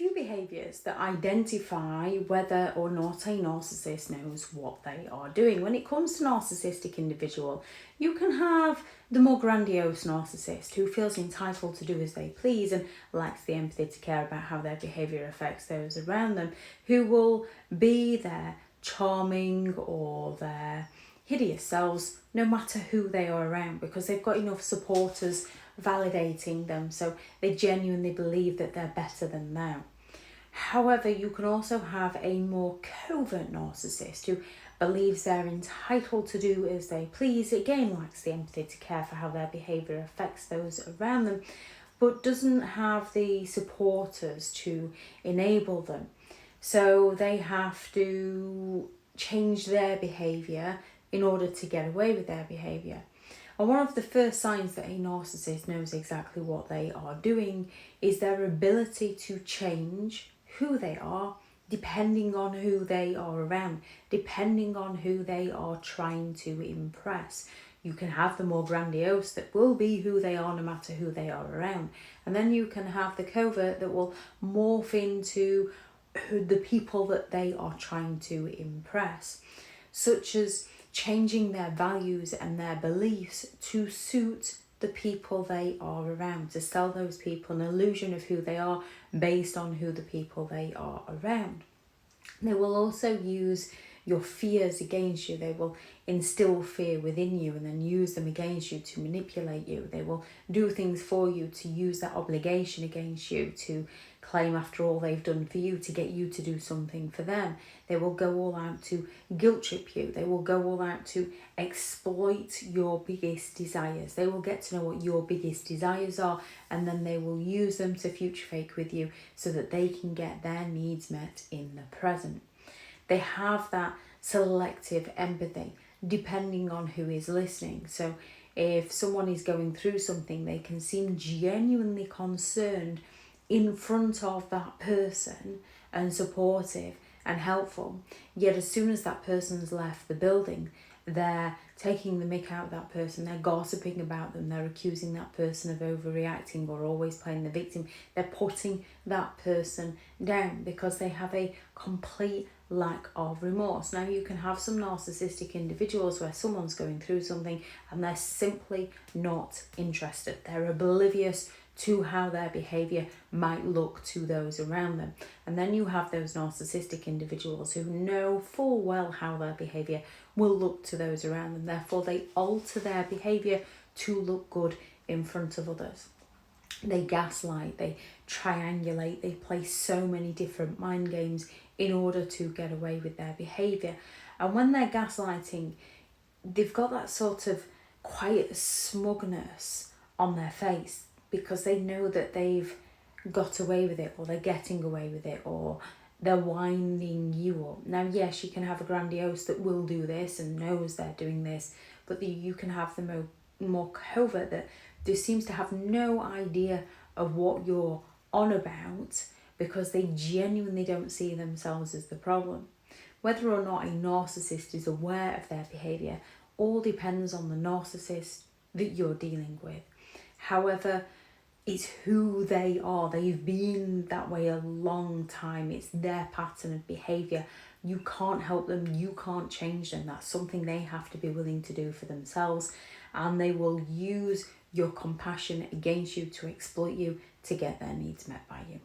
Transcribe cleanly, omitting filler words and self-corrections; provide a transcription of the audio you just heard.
few behaviours that identify whether or not a narcissist knows what they are doing. When it comes to narcissistic individual, you can have the more grandiose narcissist who feels entitled to do as they please and lacks the empathy to care about how their behaviour affects those around them, who will be their charming or their hideous selves no matter who they are around, because they've got enough supporters validating them, so they genuinely believe that they're better than them. However, you can also have a more covert narcissist who believes they're entitled to do as they please, again lacks the empathy to care for how their behaviour affects those around them, but doesn't have the supporters to enable them. So they have to change their behaviour in order to get away with their behaviour. And one of the first signs that a narcissist knows exactly what they are doing is their ability to change who they are depending on who they are around, depending on who they are trying to impress. You can have the more grandiose that will be who they are no matter who they are around. And then you can have the covert that will morph into the people that they are trying to impress, such as changing their values and their beliefs to suit the people they are around, to sell those people an illusion of who they are based on who the people they are around. They will also use your fears against you. They will instill fear within you and then use them against you to manipulate you. They will do things for you to use that obligation against you, to claim after all they've done for you to get you to do something for them. They will go all out to guilt trip you. They will go all out to exploit your biggest desires. They will get to know what your biggest desires are, and then they will use them to future fake with you so that they can get their needs met in the present. They have that selective empathy depending on who is listening. So if someone is going through something, they can seem genuinely concerned in front of that person and supportive and helpful. Yet as soon as that person's left the building, they're taking the mick out of that person, they're gossiping about them, they're accusing that person of overreacting or always playing the victim. They're putting that person down because they have a complete lack of remorse. Now, you can have some narcissistic individuals where someone's going through something and they're simply not interested. They're oblivious to how their behaviour might look to those around them. And then you have those narcissistic individuals who know full well how their behaviour will look to those around them. Therefore, they alter their behaviour to look good in front of others. They gaslight, they triangulate, they play so many different mind games in order to get away with their behaviour. And when they're gaslighting, they've got that sort of quiet smugness on their face because they know that they've got away with it, or they're getting away with it, or they're winding you up. Now, yes, you can have a grandiose that will do this and knows they're doing this, but you can have the more covert that just seems to have no idea of what you're on about because they genuinely don't see themselves as the problem. Whether or not a narcissist is aware of their behaviour all depends on the narcissist that you're dealing with. However, it's who they are. They've been that way a long time. It's their pattern of behaviour. You can't help them. You can't change them. That's something they have to be willing to do for themselves. And they will use your compassion against you to exploit you to get their needs met by you.